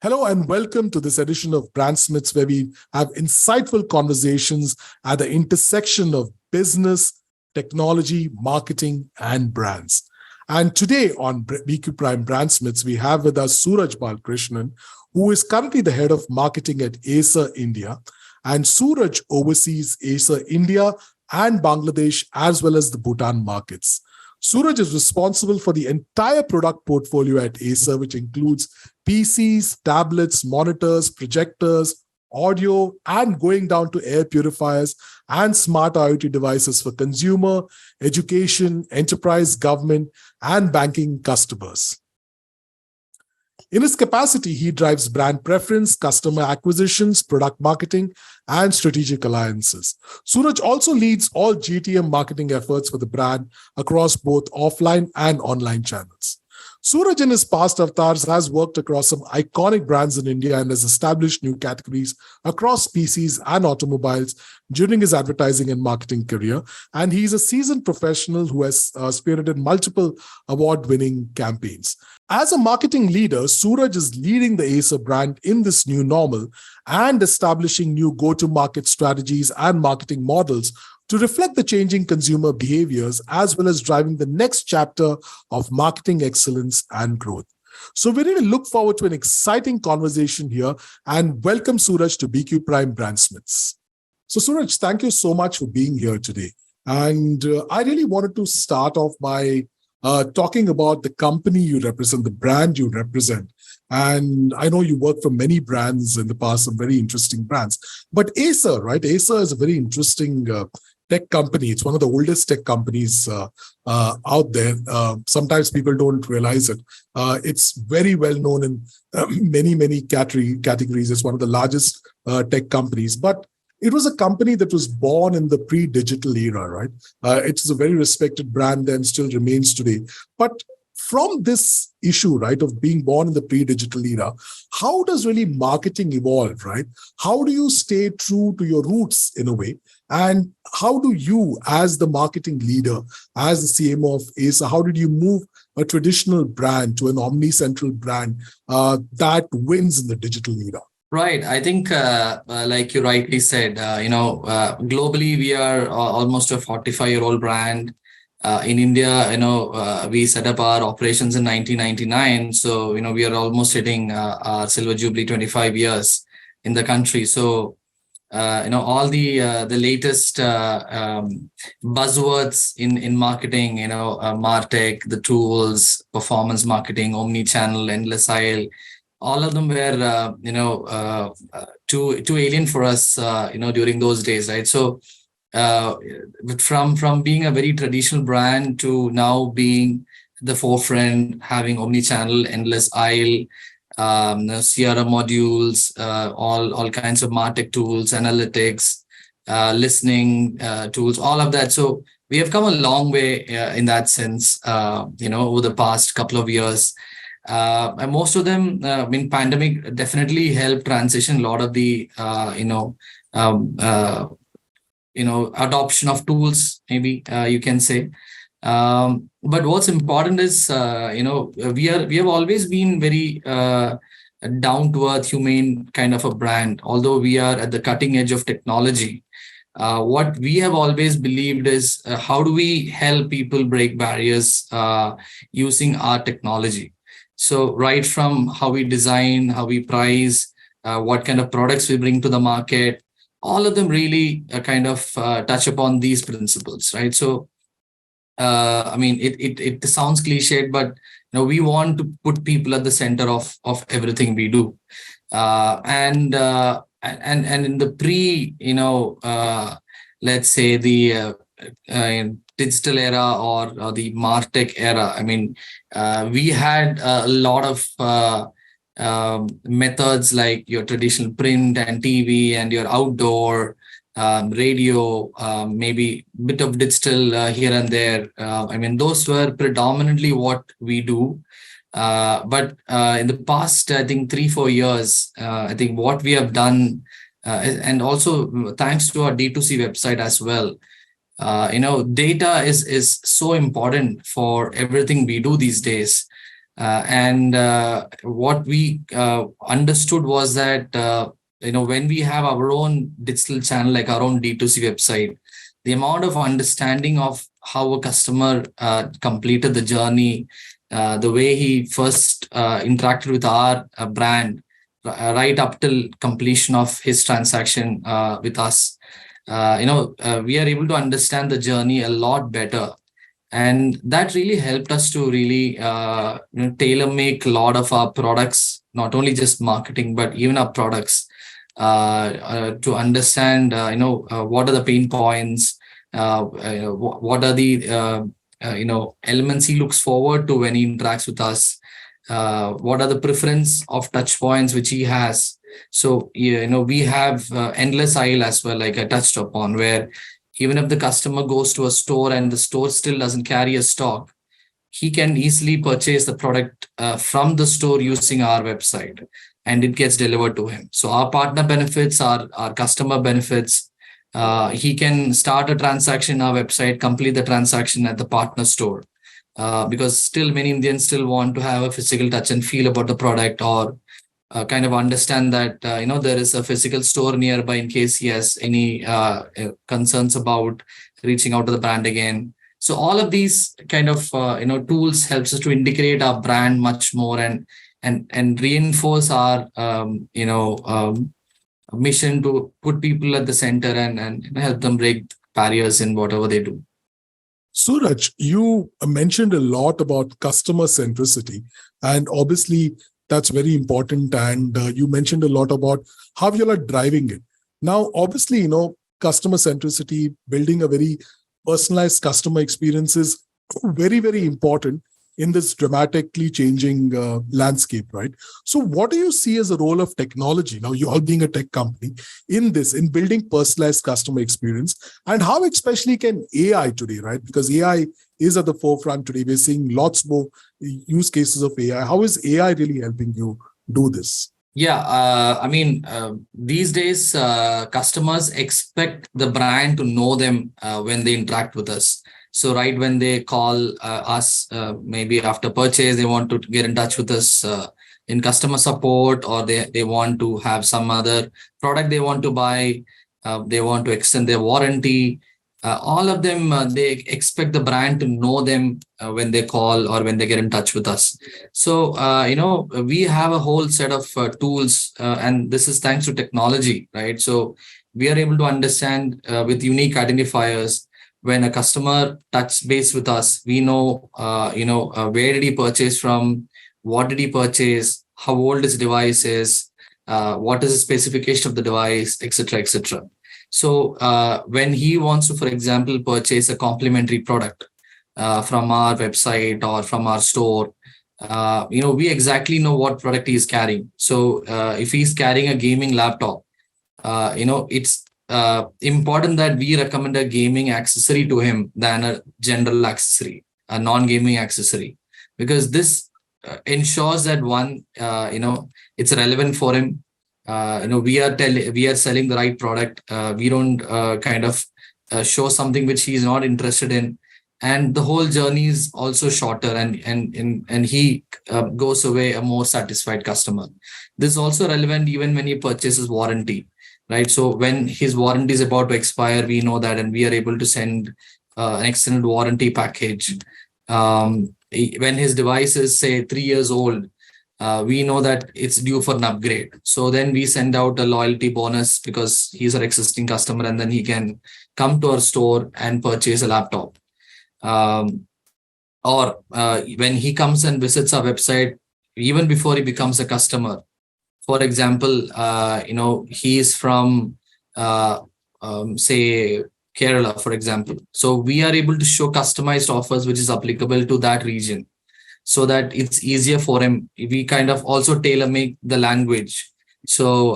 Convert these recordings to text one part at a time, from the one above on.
Hello and welcome to this edition of Brandsmiths, where we have insightful conversations at the intersection of business, technology, marketing, and brands. And today on BQ Prime Brandsmiths, we have with us Sooraj Balakrishnan, who is currently the head of marketing at Acer India. And Sooraj oversees Acer India and Bangladesh, as well as the Bhutan markets. Sooraj is responsible for the entire product portfolio at Acer, which includes PCs, tablets, monitors, projectors, audio, and going down to air purifiers and smart IoT devices for consumer, education, enterprise, government, and banking customers. In his capacity, he drives brand preference, customer acquisitions, product marketing, and strategic alliances. Sooraj also leads all GTM marketing efforts for the brand across both offline and online channels. Sooraj in his past avatars has worked across some iconic brands in India and has established new categories across PCs and automobiles during his advertising and marketing career. And he's a seasoned professional who has spearheaded multiple award-winning campaigns. As a marketing leader, Sooraj is leading the Acer brand in this new normal and establishing new go-to-market strategies and marketing models to reflect the changing consumer behaviors, as well as driving the next chapter of marketing excellence and growth. So we really look forward to an exciting conversation here and welcome Sooraj to BQ Prime Brandsmiths. So Sooraj, thank you so much for being here today. And I really wanted to start off by talking about the company you represent, the brand you represent. And I know you worked for many brands in the past, some very interesting brands. But Acer, right? Acer is a very interesting tech company. It's one of the oldest tech companies out there. Sometimes people don't realize it. It's very well known in many categories. It's one of the largest tech companies. But it was a company that was born in the pre-digital era, right? It's a very respected brand and still remains today. But from this issue, right, of being born in the pre-digital era, how does really marketing evolve, right? How do you stay true to your roots in a way? And how do you, as the marketing leader, as the CMO of Acer, how did you move a traditional brand to an omni-central brand that wins in the digital era? Right. I think, like you rightly said, globally, we are almost a 45-year-old brand. In India, we set up our operations in 1999. So, we are almost hitting our Silver Jubilee 25 years in the country. So, all the latest buzzwords in marketing, MarTech, the tools, performance marketing, omni-channel, endless aisle, all of them were, too alien for us, during those days, right? So, from being a very traditional brand to now being the forefront, having omni-channel, endless aisle, CRM modules, all kinds of MarTech tools, analytics, listening tools, all of that. So we have come a long way in that sense, over the past couple of years. And most of them, pandemic definitely helped transition a lot of the, adoption of tools, maybe you can say. But what's important is, we have always been very down to earth, humane kind of a brand. Although we are at the cutting edge of technology, what we have always believed is how do we help people break barriers using our technology? So right from how we design, how we price, what kind of products we bring to the market, all of them really kind of touch upon these principles, right? So, it sounds cliched, but we want to put people at the center of everything we do, and in the let's say the digital era or the MarTech era. We had a lot of methods like your traditional print and TV and your outdoor radio, maybe a bit of digital here and there. Those were predominantly what we do. But in the past, I think 3-4 years, I think what we have done, and also thanks to our D2C website as well, data is so important for everything we do these days. And what we understood was that when we have our own digital channel, like our own D2C website, the amount of understanding of how a customer completed the journey, the way he first interacted with our brand, right up till completion of his transaction with us, we are able to understand the journey a lot better. And that really helped us to really tailor make a lot of our products, not only just marketing but even our products, to understand what are the pain points, what are the elements he looks forward to when he interacts with us, what are the preference of touch points which he has. So we have endless aisle as well, like I touched upon, where even if the customer goes to a store and the store still doesn't carry a stock, he can easily purchase the product from the store using our website, and it gets delivered to him. So our partner benefits, our customer benefits. He can start a transaction on our website, complete the transaction at the partner store, because still many Indians still want to have a physical touch and feel about the product, or kind of understand that there is a physical store nearby in case he has any concerns about reaching out to the brand again. So all of these kind of tools helps us to integrate our brand much more, and reinforce our mission to put people at the center, and help them break barriers in whatever they do. Suraj, you mentioned a lot about customer centricity, and obviously that's very important. And you mentioned a lot about how you are driving it. Now, obviously, customer centricity, building a very personalized customer experience is very, very important in this dramatically changing landscape, right? So what do you see as the role of technology, now you all being a tech company, in building personalized customer experience, and how especially can AI today, right? Because AI is at the forefront today. We're seeing lots more use cases of AI. How is AI really helping you do this? Yeah, these days, customers expect the brand to know them when they interact with us. So, right when they call us, maybe after purchase, they want to get in touch with us in customer support, or they want to have some other product they want to buy, they want to extend their warranty. All of them, they expect the brand to know them when they call or when they get in touch with us. So, we have a whole set of tools, and this is thanks to technology, right? So, we are able to understand with unique identifiers when a customer touch base with us. We know, where did he purchase from, what did he purchase, how old his device is, what is the specification of the device, etc., etc. So when he wants to, for example, purchase a complimentary product from our website or from our store, we exactly know what product he is carrying. So if he's carrying a gaming laptop, it's important that we recommend a gaming accessory to him than a general accessory, a non-gaming accessory, because this ensures that one, it's relevant for him. We are selling the right product. We don't kind of show something which he is not interested in, and the whole journey is also shorter, and he goes away a more satisfied customer. This is also relevant even when he purchases warranty, right? So when his warranty is about to expire, we know that, and we are able to send an extended warranty package. When his device is, say, 3 years old, we know that it's due for an upgrade. So then we send out a loyalty bonus because he's our existing customer, and then he can come to our store and purchase a laptop. Or when he comes and visits our website, even before he becomes a customer, for example, he is from, say, Kerala, for example. So we are able to show customized offers which is applicable to that region, so that it's easier for him. We kind of also tailor make the language. So,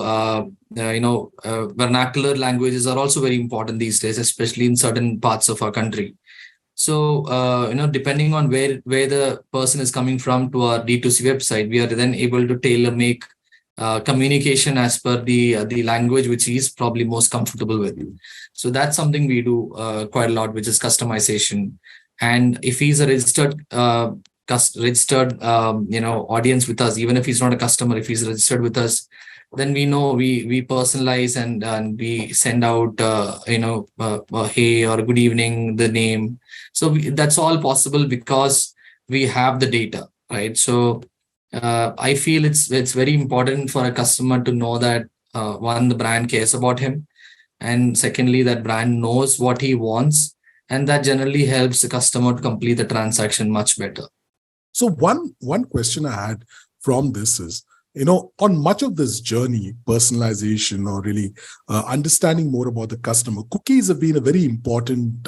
vernacular languages are also very important these days, especially in certain parts of our country. So, depending on where the person is coming from to our D2C website, we are then able to tailor make communication as per the language which he is probably most comfortable with. So that's something we do quite a lot, which is customization. And if he's a registered registered audience with us, even if he's not a customer, if he's registered with us, then we know we personalize and we send out hey or good evening, the name. So that's all possible because we have the data, right? So I feel it's very important for a customer to know that one, the brand cares about him, and secondly, that brand knows what he wants, and that generally helps the customer to complete the transaction much better. So one question I had from this is, on much of this journey, personalization or really understanding more about the customer, cookies have been a very important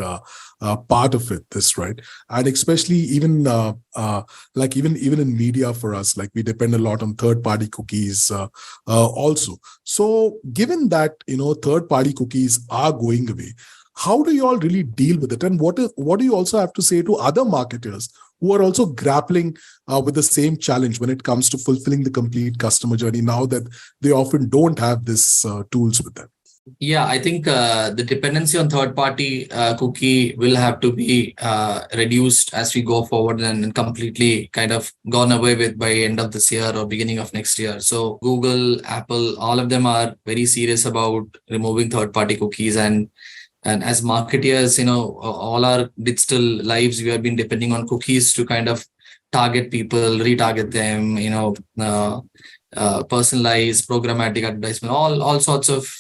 part of it. This, right, and especially even like even in media for us, like we depend a lot on third-party cookies also. So, given that third-party cookies are going away, how do you all really deal with it, and what do you also have to say to other marketers who are also grappling with the same challenge when it comes to fulfilling the complete customer journey now that they often don't have this tools with them? Yeah, I think the dependency on third-party cookie will have to be reduced as we go forward and completely kind of gone away with by end of this year or beginning of next year. So Google, Apple, all of them are very serious about removing third-party cookies. And as marketeers, all our digital lives, we have been depending on cookies to kind of target people, retarget them, personalize, programmatic advertisement, all sorts of,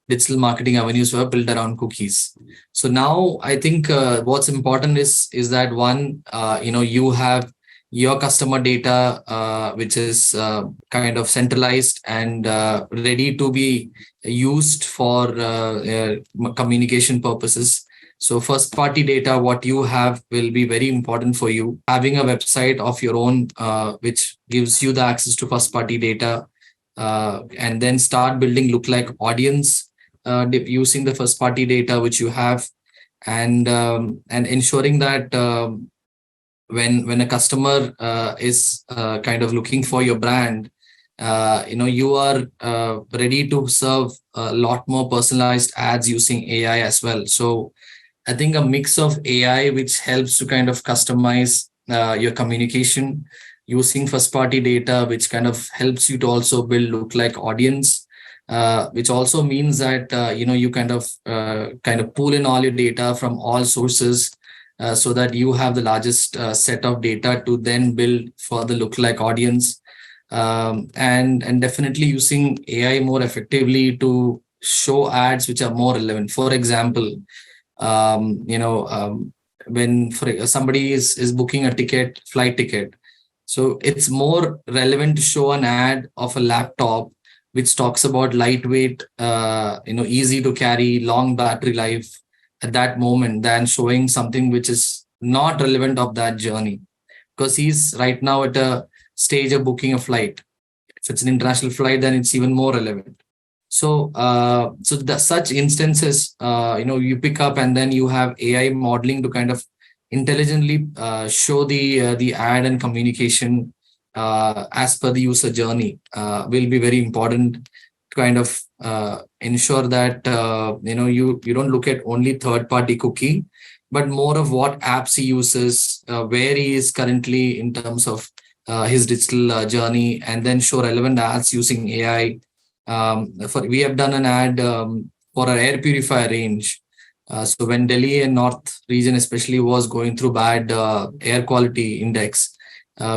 digital marketing avenues were built around cookies. So now I think what's important is that one, you have your customer data, which is kind of centralized and ready to be used for communication purposes. So first party data, what you have will be very important for you. Having a website of your own, which gives you the access to first party data, and then start building lookalike audience using the first party data which you have, and ensuring that when a customer is kind of looking for your brand, you are ready to serve a lot more personalized ads using AI as well. So I think a mix of AI which helps to kind of customize your communication using first party data, which kind of helps you to also build lookalike audience, which also means that you kind of pull in all your data from all sources, so that you have the largest set of data to then build for the lookalike audience, and definitely using AI more effectively to show ads which are more relevant. For example, when somebody is booking a flight ticket, so it's more relevant to show an ad of a laptop which talks about lightweight, easy to carry, long battery life at that moment, than showing something which is not relevant of that journey, because he's right now at a stage of booking a flight. If it's an international flight, then it's even more relevant. So such instances, you pick up, and then you have AI modeling to kind of intelligently show the ad and communication as per the user journey, will be very important to kind of ensure that you don't look at only third party cookie, but more of what apps he uses, where he is currently in terms of his digital journey, and then show relevant ads using AI. We have done an ad for our air purifier range. So when Delhi and North region especially was going through bad air quality index,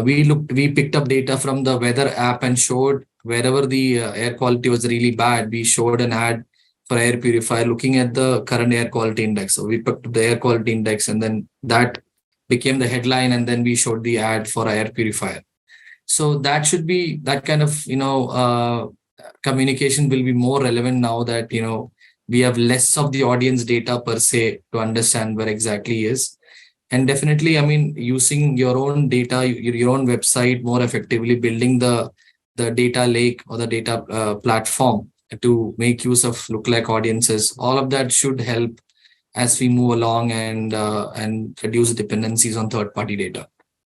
we picked up data from the weather app and showed wherever the air quality was really bad, we showed an ad for air purifier looking at the current air quality index. So we picked up the air quality index, and then that became the headline, and then we showed the ad for air purifier. So that should be that kind of communication will be more relevant now that we have less of the audience data per se to understand where exactly he is. And definitely, I mean, using your own data, your own website more effectively, building the data lake or the data platform to make use of lookalike audiences, all of that should help as we move along and reduce dependencies on third party data.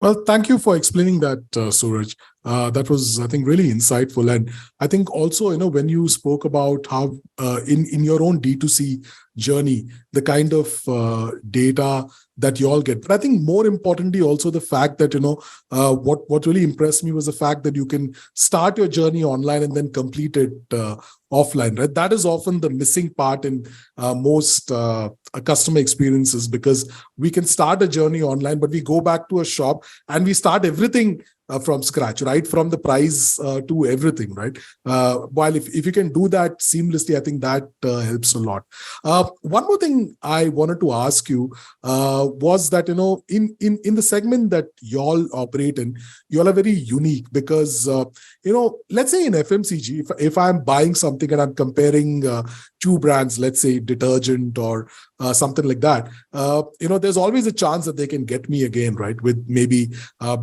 Well, thank you for explaining that, Suraj. That was, I think, really insightful. And I think also, when you spoke about how in your own D2C journey, the kind of data that you all get. But I think more importantly, also the fact that, what really impressed me was the fact that you can start your journey online and then complete it offline, right? That is often the missing part in most customer experiences, because we can start a journey online, but we go back to a shop and we start everything from scratch, right? From the price to everything, right? While if you can do that seamlessly, I think that helps a lot. One more thing I wanted to ask you was that, in the segment that y'all operate in, y'all are very unique because, let's say in FMCG, if I'm buying something and I'm comparing two brands, let's say detergent or something like that, there's always a chance that they can get me again, right? With maybe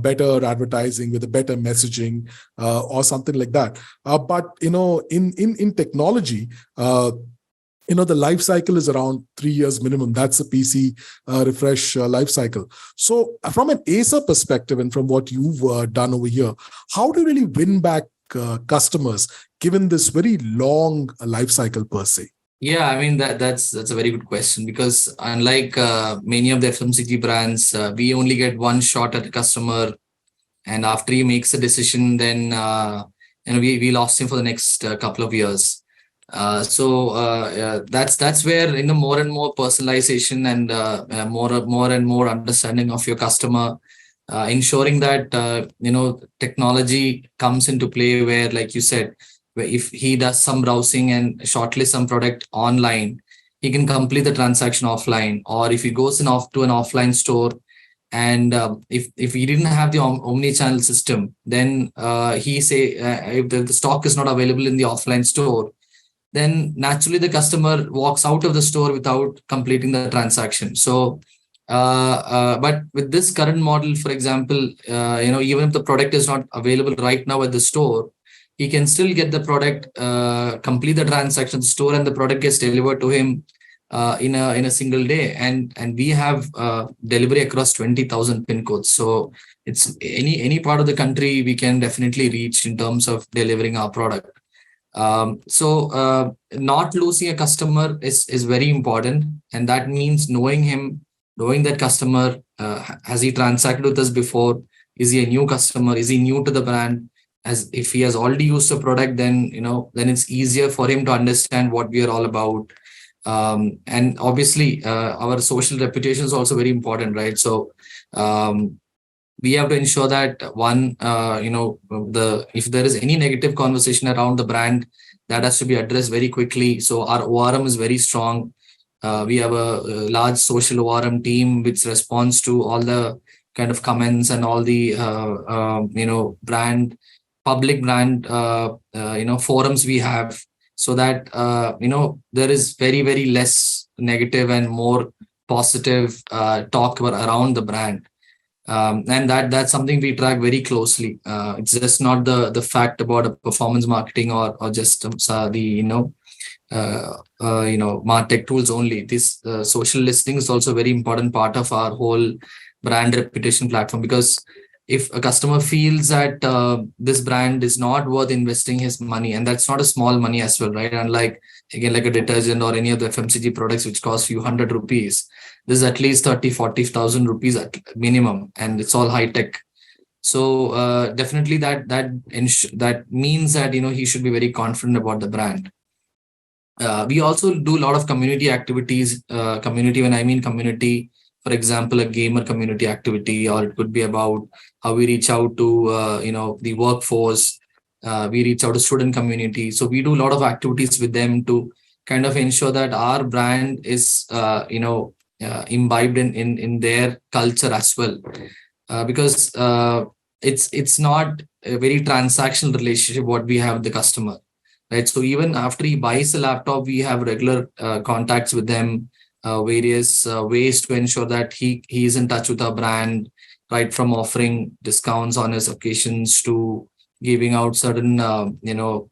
better advertising, with a better messaging, or something like that. But in technology, the life cycle is around 3 years minimum. That's a PC refresh life cycle. So from an Acer perspective and from what you've done over here, how do you really win back customers given this very long life cycle per se? Yeah, I mean that's a very good question, because unlike many of the FMCG brands, we only get one shot at a customer, and after he makes a decision, then we lost him for the next couple of years. That's where more and more personalization and more and more understanding of your customer, ensuring that technology comes into play, where, like you said, where if he does some browsing and shortlist some product online, he can complete the transaction offline. Or if he goes off to an offline store, and if he didn't have the omni-channel system, then he say if the stock is not available in the offline store, then naturally the customer walks out of the store without completing the transaction. So but with this current model, for example, even if the product is not available right now at the store, he can still get the product, complete the transaction store, and the product gets delivered to him in a single day. And we have delivery across 20,000 pin codes. So it's any part of the country we can definitely reach in terms of delivering our product. Not losing a customer is very important, and that means knowing him, knowing that customer. Has he transacted with us before? Is he a new customer? Is he new to the brand? As if he has already used the product, then then it's easier for him to understand what we are all about. And obviously, our social reputation is also very important, right? So we have to ensure that one, if there is any negative conversation around the brand, that has to be addressed very quickly. So our ORM is very strong. We have a large social ORM team which responds to all the kind of comments and all the public brand forums we have, so that there is very, very less negative and more positive talk around the brand. And that's something we track very closely. It's just not the fact about a performance marketing or just the martech tools only. This social listening is also a very important part of our whole brand reputation platform, because if a customer feels that this brand is not worth investing his money, and that's not a small money as well, right? Unlike, again, like a detergent or any of the FMCG products which cost few hundred rupees, this is at least 30,000-40,000 rupees at minimum, and it's all high tech. So definitely that means that he should be very confident about the brand. We also do a lot of community activities. Community, when I mean community, for example, a gamer community activity, or it could be about how we reach out to the workforce. We reach out to student community. So we do a lot of activities with them to kind of ensure that our brand is imbibed in their culture as well, because it's not a very transactional relationship what we have with the customer, right? So even after he buys a laptop, we have regular contacts with them, various ways to ensure that he is in touch with our brand, right from offering discounts on his occasions to giving out certain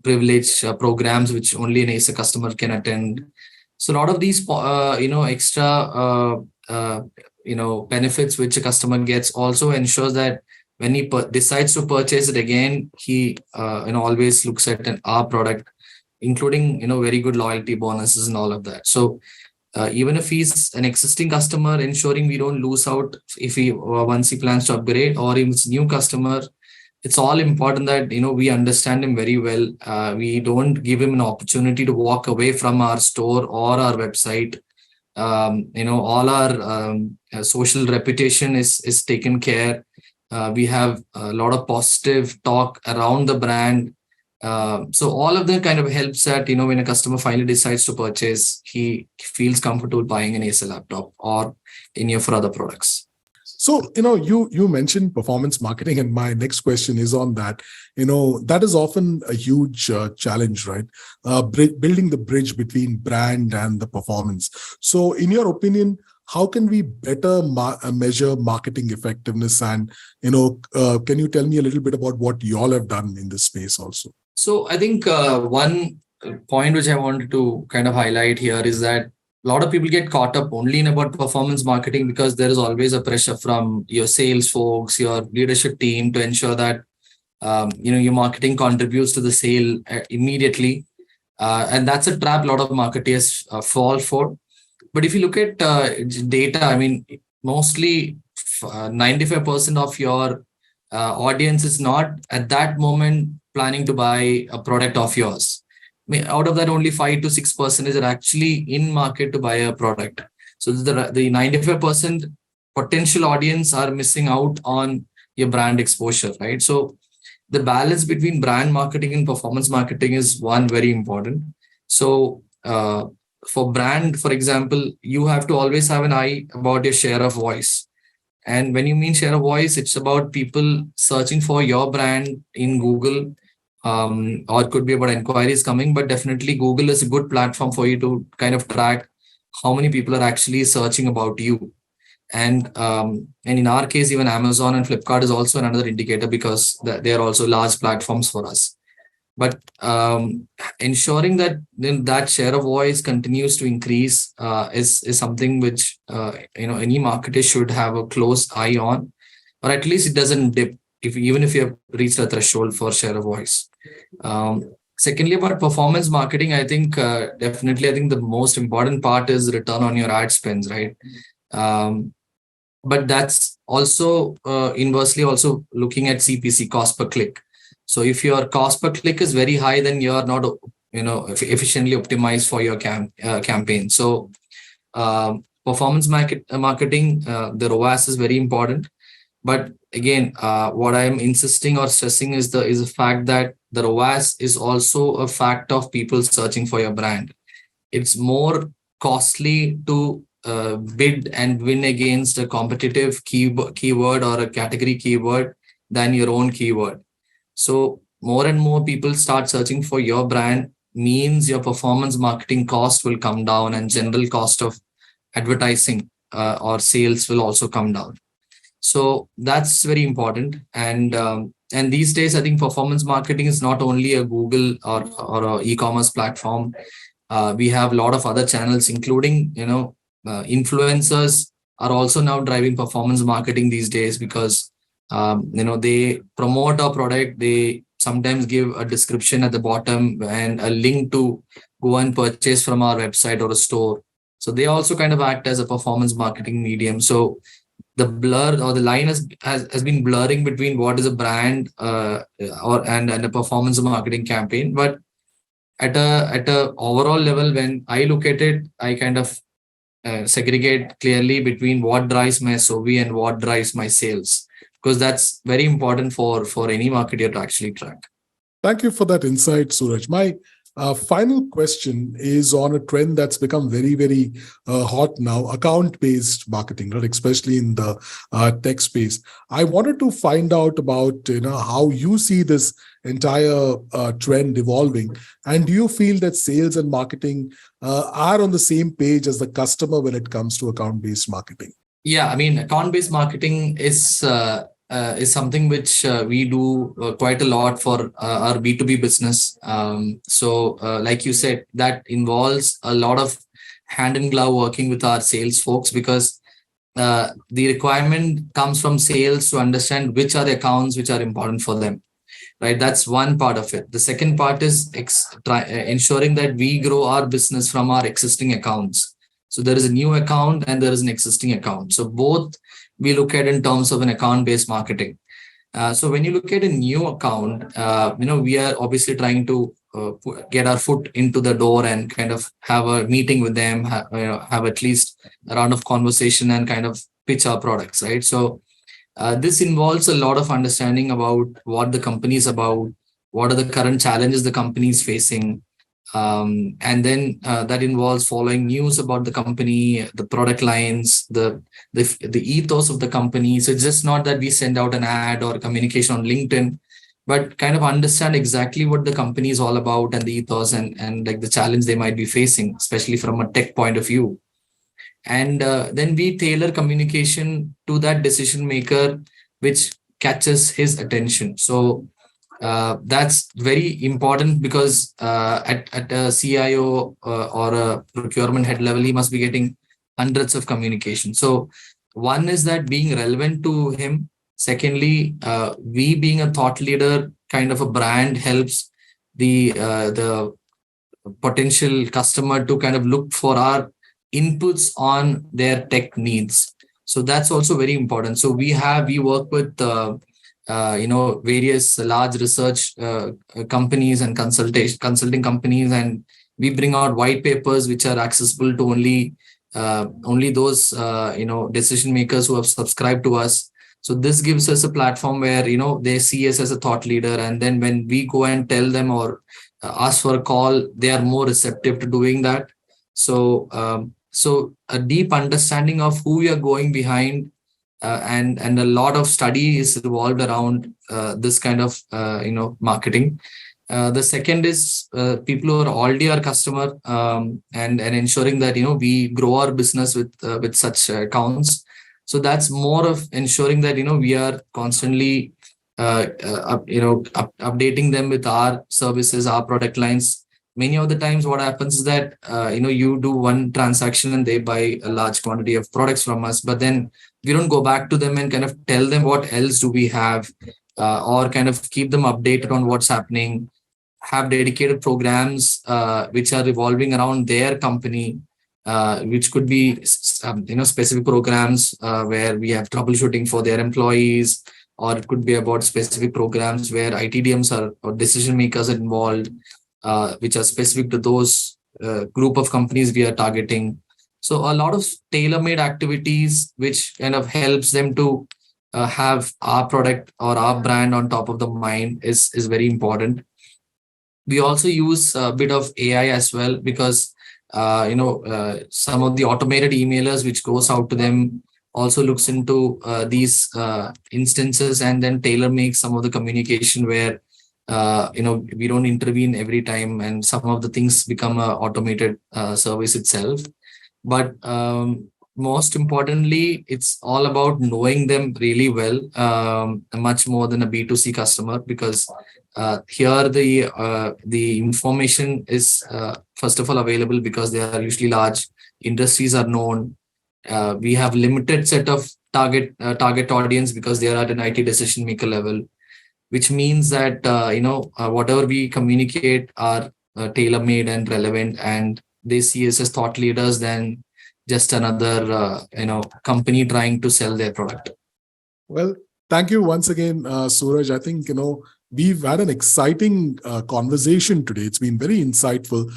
privilege programs which only an Acer customer can attend. So a lot of these extra benefits which a customer gets also ensures that when he decides to purchase it again, he always looks at our product, including very good loyalty bonuses and all of that. So even if he's an existing customer, ensuring we don't lose out if he once he plans to upgrade, or if it's new customer, it's all important that we understand him very well. We don't give him an opportunity to walk away from our store or our website. All our social reputation is taken care. We have a lot of positive talk around the brand. So all of that kind of helps that when a customer finally decides to purchase, he feels comfortable buying an Acer laptop or any of our other products. So, you mentioned performance marketing, and my next question is on that. That is often a huge challenge, right? Building the bridge between brand and the performance. So, in your opinion, how can we better measure marketing effectiveness? And, can you tell me a little bit about what you all have done in this space also? So, I think one point which I wanted to kind of highlight here is that a lot of people get caught up only in about performance marketing because there is always a pressure from your sales folks, your leadership team to ensure that your marketing contributes to the sale immediately, and that's a trap a lot of marketers fall for. But if you look at data, I mean, mostly 95% of your audience is not at that moment planning to buy a product of yours. Out of that, only 5 to 6% are actually in market to buy a product. So the 95% potential audience are missing out on your brand exposure, right? So the balance between brand marketing and performance marketing is one very important. So for brand, for example, you have to always have an eye about your share of voice. And when you mean share of voice, it's about people searching for your brand in Google. Or it could be about inquiries coming, but definitely Google is a good platform for you to kind of track how many people are actually searching about you. And in our case, even Amazon and Flipkart is also another indicator because they are also large platforms for us. But ensuring that that share of voice continues to increase is something which any marketer should have a close eye on, or at least it doesn't dip even if you have reached a threshold for share of voice. Secondly, about performance marketing, I think definitely the most important part is return on your ad spends, right? But that's also inversely also looking at CPC, cost per click. So if your cost per click is very high, then you are not efficiently optimized for your campaign. So performance marketing, the ROAS is very important. But again, what I'm insisting or stressing is the fact that the ROAS is also a fact of people searching for your brand. It's more costly to bid and win against a competitive keyword or a category keyword than your own keyword. So more and more people start searching for your brand means your performance marketing cost will come down, and general cost of advertising or sales will also come down. So that's very important. And these days, I think performance marketing is not only a Google or a e-commerce platform. We have a lot of other channels, including influencers are also now driving performance marketing these days because they promote our product. They sometimes give a description at the bottom and a link to go and purchase from our website or a store. So they also kind of act as a performance marketing medium. So the blur or the line has been blurring between what is a brand and a performance marketing campaign. But at a overall level, when I look at it, I kind of segregate clearly between what drives my SOV and what drives my sales, because that's very important for any marketer to actually track. Thank you for that insight, Sooraj. My final question is on a trend that's become very, very hot now, account-based marketing, right? Especially in the tech space. I wanted to find out about how you see this entire trend evolving, and do you feel that sales and marketing are on the same page as the customer when it comes to account-based marketing? Yeah, I mean, account-based marketing is something which we do quite a lot for our B2B business. So like you said, that involves a lot of hand in glove working with our sales folks, because the requirement comes from sales to understand which are the accounts which are important for them, right? That's one part of it. The second part is ensuring that we grow our business from our existing accounts. So there is a new account and there is an existing account. So both we look at in terms of an account-based marketing. So when you look at a new account, we are obviously trying to get our foot into the door and kind of have a meeting with them, have at least a round of conversation and kind of pitch our products, right? So this involves a lot of understanding about what the company is about, what are the current challenges the company is facing, and then that involves following news about the company, the product lines, the ethos of the company. So it's just not that we send out an ad or communication on LinkedIn, but kind of understand exactly what the company is all about and the ethos and like the challenge they might be facing, especially from a tech point of view. And then we tailor communication to that decision maker, which catches his attention. So that's very important because at a CIO or a procurement head level, he must be getting hundreds of communication. So one is that being relevant to him. Secondly, we being a thought leader kind of a brand helps the potential customer to kind of look for our inputs on their tech needs. So that's also very important. So we work with various large research companies and consulting companies, and we bring out white papers which are accessible to only those decision makers who have subscribed to us. So this gives us a platform where they see us as a thought leader, and then when we go and tell them or ask for a call, they are more receptive to doing that. So a deep understanding of who we are going behind, and a lot of study is revolved around this kind of marketing. The second is people who are already our customer, and ensuring that we grow our business with such accounts. So that's more of ensuring that we are constantly updating them with our services, our product lines. Many of the times what happens is that you do one transaction and they buy a large quantity of products from us, but then we don't go back to them and kind of tell them what else do we have, or kind of keep them updated on what's happening, have dedicated programs which are revolving around their company, which could be specific programs where we have troubleshooting for their employees, or it could be about specific programs where ITDMs or decision makers are involved, which are specific to those group of companies we are targeting. So a lot of tailor-made activities which kind of helps them to have our product or our brand on top of the mind is very important. We also use a bit of AI as well, because some of the automated emailers which goes out to them also looks into these instances and then tailor makes some of the communication where we don't intervene every time, and some of the things become a automated service itself. But most importantly, it's all about knowing them really well, much more than a B2C customer, because here the information is first of all available because they are usually large, industries are known. We have limited set of target audience because they are at an IT decision maker level, which means that whatever we communicate are tailor-made and relevant, and they see us as thought leaders than just another company trying to sell their product. Well, thank you once again, Sooraj. I think we've had an exciting conversation today. It's been very insightful.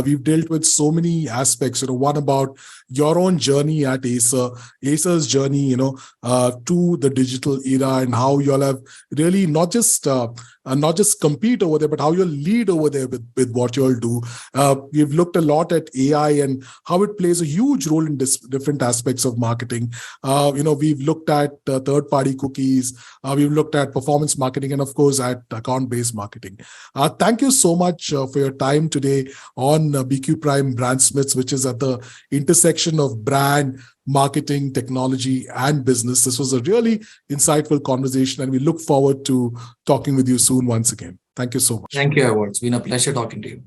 We've dealt with so many aspects. One about your own journey at Acer's journey, to the digital era, and how y'all have really not just compete over there, but how you'll lead over there with what you'll do. We've looked a lot at AI and how it plays a huge role in different aspects of marketing. We've looked at third-party cookies. We've looked at performance marketing, and of course at account-based marketing. Thank you so much for your time today on BQ Prime Brandsmiths, which is at the intersection of brand, marketing, technology, and business. This was a really insightful conversation, and we look forward to talking with you soon once again. Thank you so much. Thank you, Edward. It's been a pleasure talking to you.